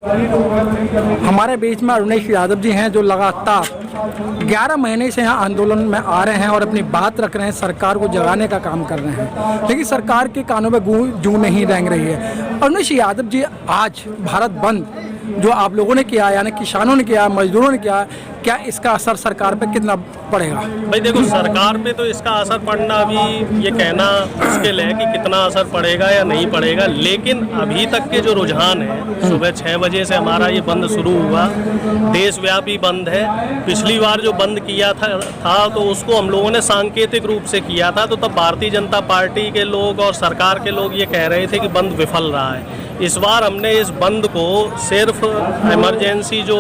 हमारे बीच में अरुणेश यादव जी हैं जो लगातार 11 महीने से यहाँ आंदोलन में आ रहे हैं और अपनी बात रख रहे हैं, सरकार को जगाने का काम कर रहे हैं, लेकिन सरकार के कानों में जू नहीं रेंग रही है। अरुणेश यादव जी, आज भारत बंद जो आप लोगों ने किया, यानी किसानों ने किया, मजदूरों ने किया, क्या इसका असर सरकार पे कितना पड़ेगा? भाई देखो, सरकार पे तो इसका असर पड़ना अभी ये कहना मुश्किल है कि कितना असर पड़ेगा या नहीं पड़ेगा, लेकिन अभी तक के जो रुझान है, सुबह 6 बजे से हमारा ये बंद शुरू हुआ, देशव्यापी बंद है। पिछली बार जो बंद किया था तो उसको हम लोगों ने सांकेतिक रूप से किया था, तो तब भारतीय जनता पार्टी के लोग और सरकार के लोग ये कह रहे थे कि बंद विफल रहा है। इस बार हमने इस बंद को सिर्फ इमरजेंसी जो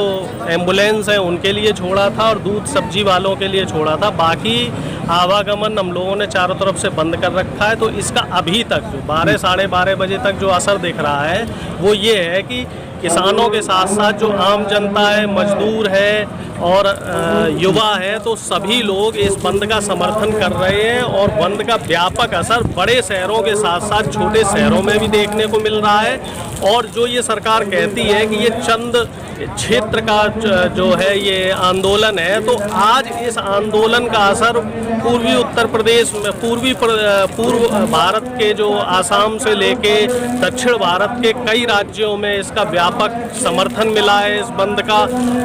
एम्बुलेंस है उनके लिए छोड़ा था और दूध सब्जी वालों के लिए छोड़ा था, बाकी आवागमन हम लोगों ने चारों तरफ से बंद कर रखा है। तो इसका अभी तक जो 12 साढ़े 12 बजे तक जो असर दिख रहा है वो ये है कि किसानों के साथ साथ जो आम जनता है, मजदूर है और युवा है, तो सभी लोग इस बंद का समर्थन कर रहे हैं और बंद का व्यापक असर बड़े शहरों के साथ साथ छोटे शहरों में भी देखने को मिल रहा है। और जो ये सरकार कहती है कि ये चंद क्षेत्र का जो है ये आंदोलन है, तो आज इस आंदोलन का असर पूर्वी उत्तर प्रदेश में, पूर्व भारत के जो आसाम से लेके दक्षिण भारत के कई राज्यों में इसका व्यापक समर्थन मिला है इस बंद का।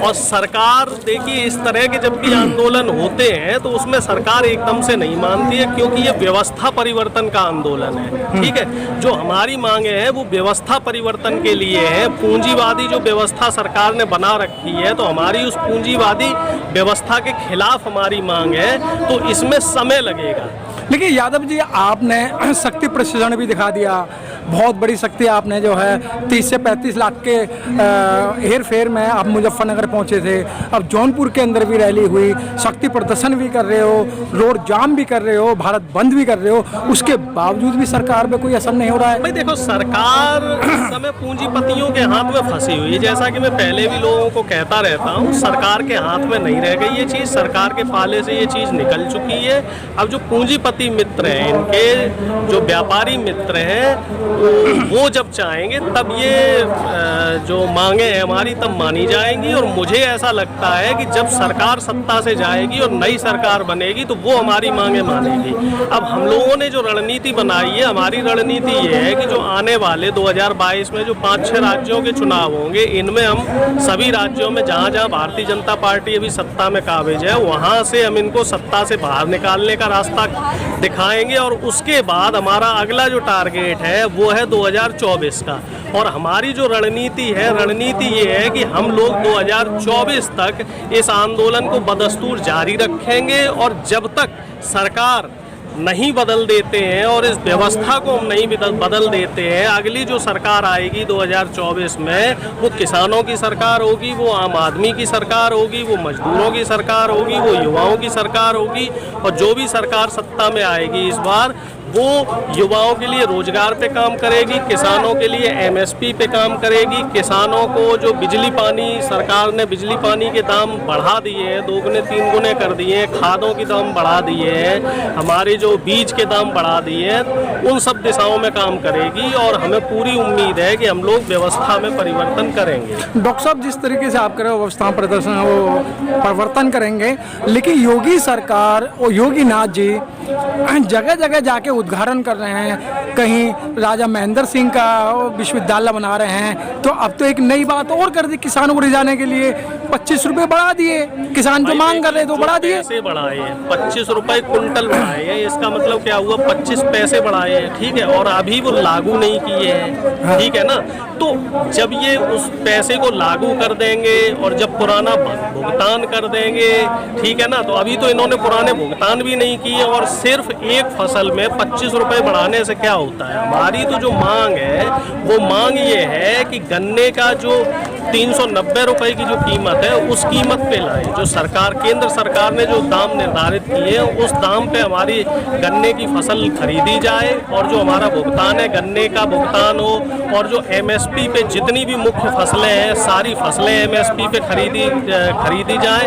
और सरकार, देखिए, इस तरह के जब भी आंदोलन होते हैं तो उसमें सरकार एकदम से नहीं मानती है, क्योंकि ये व्यवस्था परिवर्तन का आंदोलन है। ठीक है, जो हमारी मांगे हैं वो व्यवस्था परिवर्तन के लिए है। पूंजीवादी जो व्यवस्था सरकार ने बना रखी है, तो हमारी उस पूंजीवादी व्यवस्था के खिलाफ हमारी मांग है, तो इसमें समय लगेगा। लेकिन यादव जी, आपने शक्ति प्रदर्शन भी दिखा दिया, बहुत बड़ी शक्ति आपने जो है 30 से 35 लाख के हेर फेर में आप मुजफ्फरनगर पहुंचे थे। अब जौनपुर के अंदर भी रैली हुई, शक्ति प्रदर्शन भी कर रहे हो, रोड जाम भी कर रहे हो, भारत बंद भी कर रहे हो, उसके बावजूद भी सरकार पे कोई असर नहीं हो रहा है। भाई देखो, सरकार इस समय पूंजीपतियों के हाथ में फंसी हुई है। जैसा कि मैं पहले भी लोगों को कहता रहता हूँ, सरकार के हाथ में नहीं रह गई ये चीज़, सरकार के पाले से ये चीज़ निकल चुकी है। अब जो पूंजीपति मित्र हैं, इनके जो व्यापारी मित्र हैं, वो जब चाहेंगे तब ये जो मांगे हैं हमारी तब मानी जाएंगी। और मुझे ऐसा लगता है कि जब सरकार सत्ता से जाएगी और नई सरकार बनेगी तो वो हमारी मांगे मानेगी। अब हम लोगों ने जो रणनीति बनाई है, हमारी रणनीति ये है कि जो आने वाले 2022 में जो 5-6 राज्यों के चुनाव होंगे, इनमें हम सभी राज्यों में जहाँ जहाँ भारतीय जनता पार्टी अभी सत्ता में काबिज है, वहाँ से हम इनको सत्ता से बाहर निकालने का रास्ता दिखाएंगे। और उसके बाद हमारा अगला जो टारगेट है वो है 2024 का। और हमारी जो रणनीति ये है कि हम लोग 2024 तक इस आंदोलन को बदस्तूर जारी रखेंगे। और जब तक सरकार नहीं बदल देते हैं और इस व्यवस्था को हम नहीं बदल देते हैं, अगली जो सरकार आएगी 2024 में, वो किसानों की सरकार होगी, वो आम आदमी की सरकार होगी, वो मजदूरों की सरकार होगी, वो युवाओं की सरकार होगी। और जो भी सरकार सत्ता में आएगी इस बार, वो युवाओं के लिए रोजगार पे काम करेगी, किसानों के लिए MSP पे काम करेगी, किसानों को जो बिजली पानी, सरकार ने बिजली पानी के दाम बढ़ा दिए हैं, 2 गुने 3 गुने कर दिए हैं, खादों के दाम बढ़ा दिए हैं, हमारे जो बीज के दाम बढ़ा दिए हैं, उन सब दिशाओं में काम करेगी। और हमें पूरी उम्मीद है कि हम लोग व्यवस्था में परिवर्तन करेंगे। डॉक्टर साहब, जिस तरीके से आप कर रहे हो व्यवस्था प्रदर्शन, वो परिवर्तन करेंगे, लेकिन योगी सरकार और योगी नाथ जी जगह जगह जाके उद्घाटन कर रहे हैं, कहीं राजा महेंद्र सिंह का विश्वविद्यालय बना रहे हैं। तो अब तो एक नई बात और कर दी, किसानों को रिझाने के लिए 25 रुपये बढ़ा दिए, किसान जो मांग कर रहे तो बढ़ा दिए। पैसे बढ़ाए हैं, 25 रुपये कुंटल बढ़ाए हैं, इसका मतलब क्या हुआ, 25 पैसे बढ़ाए हैं। ठीक है, और अभी वो लागू नहीं किए हैं। ठीक है ना, तो जब ये उस पैसे को लागू कर देंगे और जब पुराना भुगतान कर देंगे, ठीक है ना, तो अभी तो इन्होंने पुराने भुगतान भी नहीं किए। और सिर्फ एक फसल में 25 रुपये बढ़ाने से क्या होता है? हमारी तो जो मांग है वो मांग ये है कि गन्ने का जो 390 रुपए की जो कीमत है उस कीमत पे लाए। जो सरकार, केंद्र सरकार ने जो दाम निर्धारित किए उस दाम पे हमारी गन्ने की फसल खरीदी जाए और जो हमारा भुगतान है गन्ने का भुगतान हो, और जो एमएसपी पे जितनी भी मुख्य फसलें हैं सारी फसलें एमएसपी पे खरीदी जाए।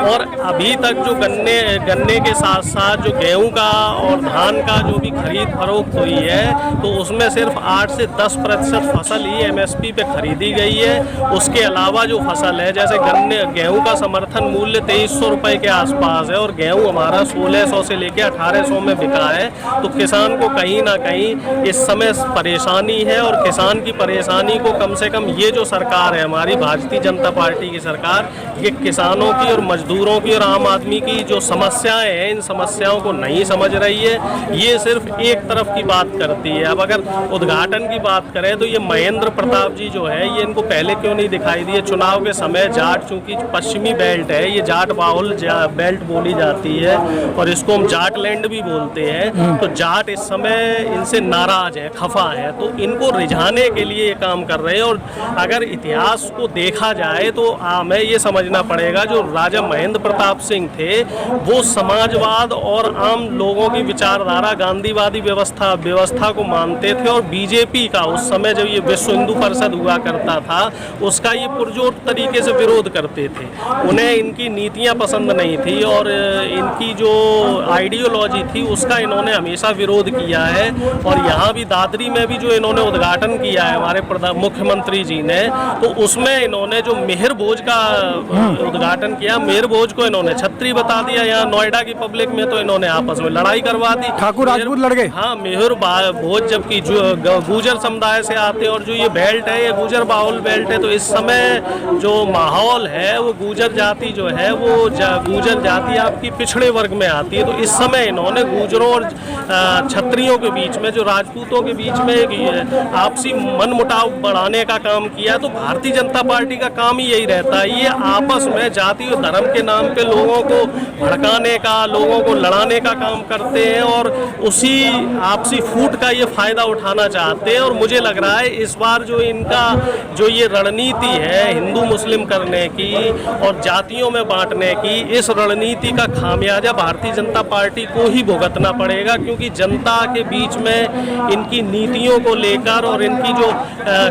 और अभी तक जो गन्ने के साथ साथ जो गेहूं का और धान का जो भी खरीद फरोख्त हुई है तो उसमें सिर्फ 8 से 10% फसल ही एमएसपी पे खरीदी गई है। उसके अलावा जो फसल है, जैसे गेहूं का समर्थन मूल्य 2300 रुपए के आसपास है और गेहूं हमारा 1600 से लेकर 1800 में बिका है। तो किसान को कहीं ना कहीं इस समय परेशानी है, और किसान की परेशानी को कम से कम ये जो सरकार है हमारी भारतीय जनता पार्टी की सरकार, ये किसानों की और मजदूरों की और आम आदमी की जो समस्याएं हैं इन समस्याओं को नहीं समझ रही है। ये सिर्फ एक तरफ की बात करती है। अब अगर उद्घाटन की बात करें तो ये महेंद्र प्रताप जी जो है ये इनको पहले क्यों नहीं दिखाई दिए? चुनाव के समय जाट, चूंकि पश्चिमी बेल्ट है, ये जाट बाहुल बेल्ट बोली जाती है और इसको हम जाट लैंड भी बोलते हैं। तो जाट इस समय इनसे नाराज है, खफा है, तो इनको रिझाने के लिए ये काम कर रहे हैं। और अगर इतिहास को देखा जाए तो हमें ये समझना पड़ेगा, जो राजा महेंद्र प्रताप सिंह थे वो समाजवाद और आम लोगों की विचारधारा गांधीवादी व्यवस्था को मानते थे, और बीजेपी का उस समय जब ये विश्व हिंदू परिषद हुआ करता था उसका ये पुरजोर तरीके से विरोध करते थे। उन्हें इनकी नीतियां पसंद नहीं थी और इनकी जो आइडियोलॉजी थी उसका इन्होंने हमेशा विरोध किया है। और यहाँ भी दादरी में भी जो इन्होंने उद्घाटन किया है हमारे मुख्यमंत्री जी ने, तो उसमें इन्होंने जो मेहर भोज का उद्घाटन किया, मेहर भोज को इन्होंने छतरी बता दिया। यहाँ नोएडा की पब्लिक में तो इन्होंने आपस में लड़ाई करवा दी, ठाकुर राजपूत लड़ गए। हाँ, मेहर भोज जबकि जो गुजर समुदाय से आते हैं और जो ये बेल्ट है ये गुजर बाहुल बेल्ट है, तो इस समय जो माहौल है वो गुजर जाति जो है वो गुजर जाति आपकी पिछड़े वर्ग में आती है। तो इस समय इन्होंने गुजरों और क्षत्रियों के बीच में, जो राजपूतों के बीच में एक आपसी मनमुटाव बढ़ाने का काम किया। तो भारतीय जनता पार्टी का काम ही यही रहता है, ये आपस में जाति और धर्म के नाम पे लोगों को भड़काने का, लोगों को लड़ाने का काम करते हैं और उसी आपसी फूट का ये फायदा उठाना चाहते हैं। और मुझे लग रहा है इस बार जो इनका जो ये रणनीति है हिंदू मुस्लिम करने की और जातियों में बांटने की, इस रणनीति का खामियाजा भारतीय जनता पार्टी को ही भुगतना पड़ेगा, क्योंकि जनता के बीच में इनकी नीतियों को लेकर और इनकी जो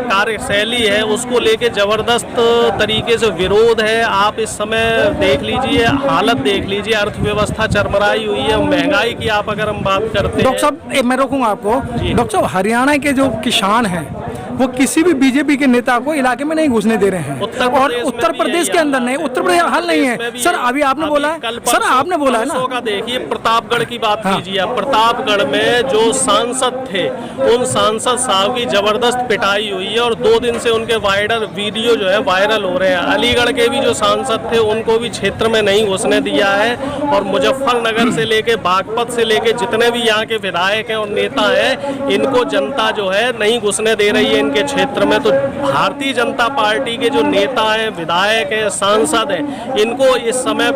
कार्यशैली है उसको लेकर जबरदस्त तरीके से विरोध है। आप इस समय देख लीजिए, हालत देख लीजिए, अर्थव्यवस्था चरमराई हुई है, महंगाई की आप अगर हम बात करते हैं। डॉक्टर साहब मैं रोकूंगा आपको। डॉक्टर साहब, हरियाणा के जो किसान हैं वो किसी भी बीजेपी के नेता को इलाके में नहीं घुसने दे रहे हैं, और उत्तर प्रदेश के अंदर नहीं, उत्तर प्रदेश हल नहीं है। सर अभी आपने बोला है, सर आपने बोला है ना, देखिए प्रतापगढ़ की बात कीजिए आप। प्रतापगढ़ में जो सांसद थे उन सांसद साहब की जबरदस्त पिटाई हुई है और 2 दिन से उनके वीडियो जो है वायरल हो रहे हैं। अलीगढ़ के भी जो सांसद थे उनको भी क्षेत्र में नहीं घुसने दिया है, और मुजफ्फरनगर से लेके बागपत से लेके जितने भी यहाँ के विधायक हैं और नेता हैं इनको जनता जो है नहीं घुसने दे रही है इनके क्षेत्र में। तो भारतीय जनता पार्टी के जो नेता हैं, विधायक हैं, सांसद हैं, इनको इस समय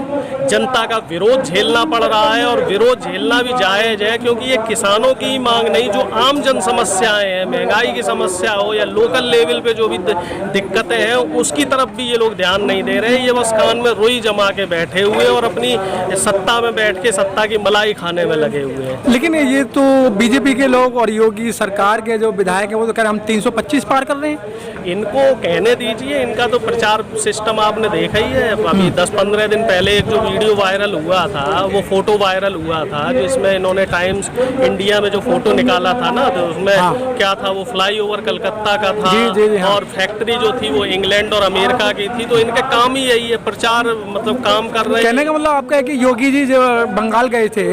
जनता का विरोध झेलना पड़ रहा है, और विरोध झेलना भी जायज है, क्योंकि ये किसानों की मांग नहीं, जो आम जन समस्याएं हैं, महंगाई की समस्या हो या लोकल लेवल पे जो भी दिक्कतें हैं उसकी तरफ भी ये लोग ध्यान नहीं दे रहे। ये बस कान में रुई जमा के बैठे हुए और अपनी सत्ता में बैठ के सत्ता की मलाई खाने में लगे हुए हैं। लेकिन ये तो बीजेपी के लोग और योगी सरकार के जो विधायक हैं वो तो कह रहे हैं हम 325 पार कर रहे हैं। इनको कहने दीजिए, इनका तो प्रचार सिस्टम आपने देखा ही है। अभी 10-15 दिन पहले एक जो वीडियो वायरल हुआ था, वो फोटो वायरल हुआ था जिसमें इन्होंने टाइम्स इंडिया में जो फोटो निकाला था ना, तो उसमें क्या था, वो फ्लाईओवर कलकत्ता का था। जी, और फैक्ट्री जो थी वो इंग्लैंड और अमेरिका की थी। तो इनका काम ही यही है, प्रचार मतलब काम कर रहे हैं। कहने का मतलब आपका है कि योगी जी जो बंगाल गए थे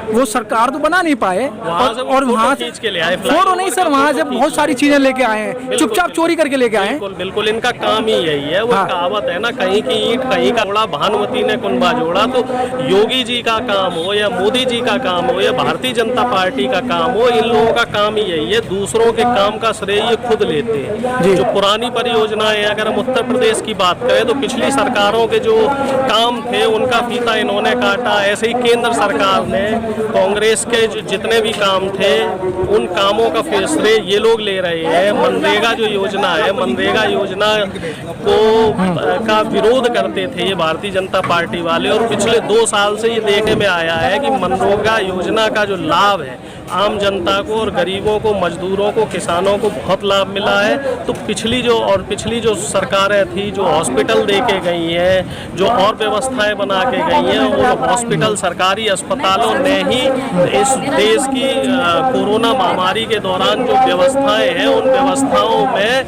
वो सरकार तो बना नहीं पाए, और वहाँ खींच के ले आए, फोटो नहीं सर, वहाँ से बहुत सारी चीजें लेके आए हैं, चुपचाप चोरी करके लेके आए हैं। बिल्कुल इनका काम ही यही है। वो कहावत है ना, कहीं की ईंट कहीं का जोड़ा, भानुमती ने कुंभा जोड़ा। तो योगी जी का काम हो या मोदी जी का काम हो या भारतीय जनता पार्टी का काम हो, इन लोगों का काम ही यही है, दूसरों के काम का श्रेय ये खुद लेते हैं। जो पुरानी परियोजनाएं, अगर हम उत्तर प्रदेश की बात करें तो पिछली सरकारों के जो काम थे उनका फीता इन्होंने काटा। ऐसे ही केंद्र सरकार ने कांग्रेस के जितने भी काम थे उन कामों का श्रेय ये लोग ले रहे हैं। मनरेगा जो योजना है, मनरेगा योजना को का विरोध करते थे ये भारतीय जनता पार्टी वाले, और पिछले 2 साल से ये देखने में आया है कि मनरेगा योजना का जो लाभ है आम जनता को और गरीबों को, मजदूरों को, किसानों को बहुत लाभ मिला है। तो पिछली जो सरकारें थी, जो हॉस्पिटल दे के गई हैं, जो और व्यवस्थाएं बना के गई हैं, उन हॉस्पिटल, सरकारी अस्पतालों ने ही इस देश की कोरोना महामारी के दौरान जो व्यवस्थाएं हैं उन व्यवस्थाओं में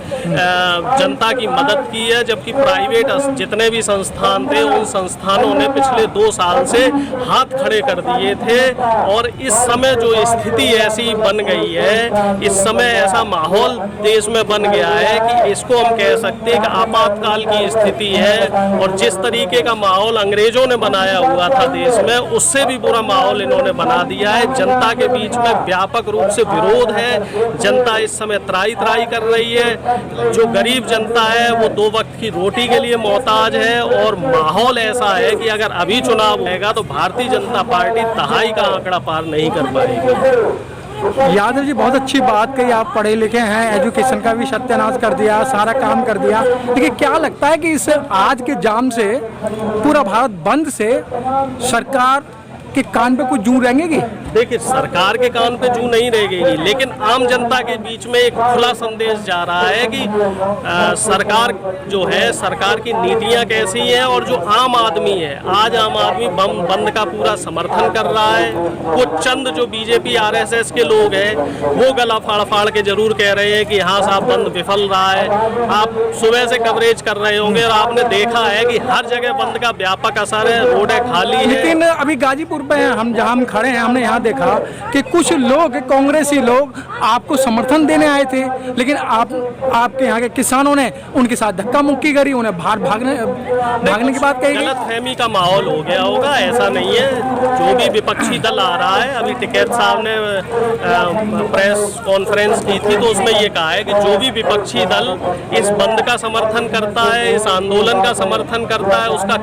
जनता की मदद की है, जबकि प्राइवेट जितने भी संस्थान थे उन संस्थानों ने पिछले 2 साल से हाथ खड़े कर दिए थे। और इस समय जो स्थिति ऐसी बन गई है, इस समय ऐसा माहौल देश में बन गया है कि इसको हम कह सकते हैं कि आपातकाल की स्थिति है। और जिस तरीके का माहौल अंग्रेजों ने बनाया हुआ था देश में, उससे भी बुरा माहौल इन्होंने बना दिया है। जनता के बीच में व्यापक रूप से विरोध है। जनता इस समय त्राही कर रही है। जो गरीब जनता है वो 2 वक्त की रोटी के लिए मोहताज है। और माहौल ऐसा है कि अगर अभी चुनाव होगा तो भारतीय जनता पार्टी दहाई का आंकड़ा पार नहीं कर पाएगी। यादव जी, बहुत अच्छी बात कही। आप पढ़े लिखे हैं, एजुकेशन का भी सत्यानाश कर दिया, सारा काम कर दिया। लेकिन क्या लगता है कि इस आज के जाम से, पूरा भारत बंद से सरकार के कान पे कुछ जू रहेंगे? देखिए, सरकार के कान पे जू नहीं रहेगी, लेकिन आम जनता के बीच में एक खुला संदेश जा रहा है कि सरकार जो है, सरकार की नीतियां कैसी हैं। और जो आम आदमी है, आज आम आदमी बंद का पूरा समर्थन कर रहा है। कुछ चंद जो बीजेपी आरएसएस के लोग हैं वो गला फाड़ के जरूर कह रहे हैं कि हाँ साहब, बंद विफल रहा है। आप सुबह से कवरेज कर रहे होंगे और आपने देखा है कि हर जगह बंद का व्यापक असर है, रोडें खाली है। लेकिन अभी गाजीपुर पे हम जहाँ हम खड़े हैं, हमने यहाँ देखा कि कुछ लोग, कांग्रेसी लोग आपको समर्थन देने आए थे, लेकिन आपके यहाँ के किसानों ने उनके साथ धक्का मुक्की करी, उन्हें भागने की बात कही। गलतफहमी का माहौल हो गया होगा, ऐसा नहीं है। जो भी विपक्षी दल आ रहा है, अभी टिकैत साहब ने प्रेस कॉन्फ्रेंस की थी तो उसमें ये कहा है कि जो भी विपक्षी दल इस बंद का समर्थन करता है, इस आंदोलन का समर्थन करता है, उसका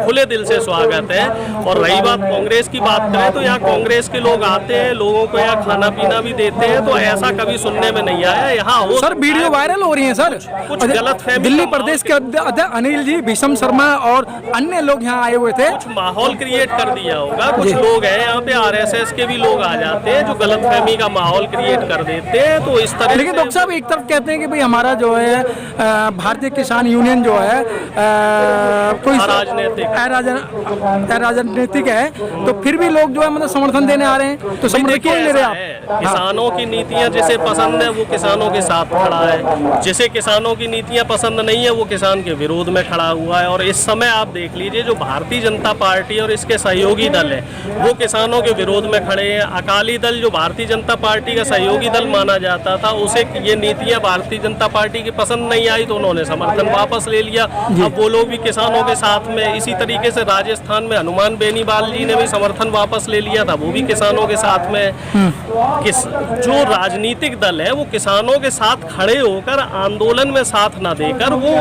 खुले दिल से स्वागत है। और रही बात कांग्रेस की बात करें तो यहाँ कांग्रेस के लोग आते हैं, लोगों को यहाँ खाना पीना भी देते हैं, तो ऐसा कभी सुनने में नहीं आया। यहाँ हो सर, वीडियो वायरल हो रही है सर, कुछ गलतफहमी। दिल्ली प्रदेश के अध्यक्ष अनिल जी, भीषम शर्मा और अन्य लोग यहाँ आए हुए थे। कुछ माहौल क्रिएट कर दिया होगा। कुछ लोग हैं यहाँ पे, आरएसएस के भी लोग आ जाते हैं जो गलतफहमी का माहौल क्रिएट कर देते हैं। तो इस तरह, लेकिन डॉक्टर साहब एक तरफ कहते हैं कि भाई हमारा जो है भारतीय किसान यूनियन जो है कोई राजनीतिक है, तो फिर भी लोग जो है मतलब समर्थन देने आ रहे हैं, तो समर्थन क्यों ले रहे हैं आप? किसानों की नीतियां जिसे पसंद है वो किसानों के साथ खड़ा है, जिसे किसानों की नीतियां पसंद नहीं है वो किसान के विरोध में खड़ा हुआ है। और इस समय आप देख लीजिए, जो भारतीय जनता पार्टी और इसके सहयोगी दल है वो किसानों के विरोध में खड़े हैं। अकाली दल, जो भारतीय जनता पार्टी का सहयोगी दल माना जाता था, उसे ये नीतियां भारतीय जनता पार्टी की पसंद नहीं आई तो उन्होंने समर्थन वापस ले लिया। अब वो लोग भी किसानों के साथ में, इसी तरीके से राजस्थान में हनुमान बेनीवाल जी ने भी समर्थन वापस ले लिया था, वो भी किसानों के साथ में। जो राजनीतिक दल है वो किसानों के साथ खड़े होकर आंदोलन में साथ ना देकर वो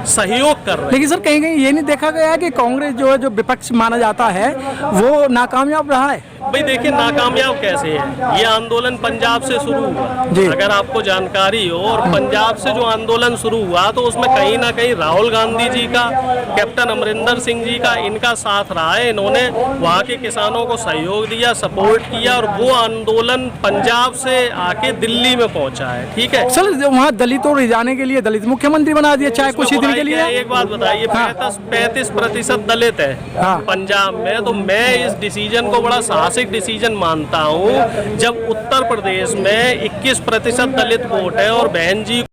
सहयोग कर रहे हैं। लेकिन सर, कहीं कहीं ये नहीं देखा गया है कि कांग्रेस जो है, जो विपक्ष माना जाता है, वो नाकामयाब रहा है? भाई देखिए, नाकामयाब कैसे है? ये आंदोलन पंजाब से शुरू हुआ, अगर आपको जानकारी हो, और पंजाब से जो आंदोलन शुरू हुआ तो उसमें कहीं ना कहीं राहुल गांधी जी का, कैप्टन अमरिंदर सिंह जी का, इनका साथ रहा है। इन्होंने वहाँ के किसानों को सहयोग दिया, सपोर्ट किया, और वो आंदोलन पंजाब से आके दिल्ली में पहुंचा है। ठीक है सर, वहाँ दलितों को जाने के लिए दलित मुख्यमंत्री बना दिया, चाहे कुछ ही दिन के लिए। एक बात बताइए, 35% दलित है पंजाब में, तो मैं इस डिसीजन को बड़ा साहसिक डिसीजन मानता हूँ। जब उत्तर प्रदेश में 21% दलित वोट है और बहन जी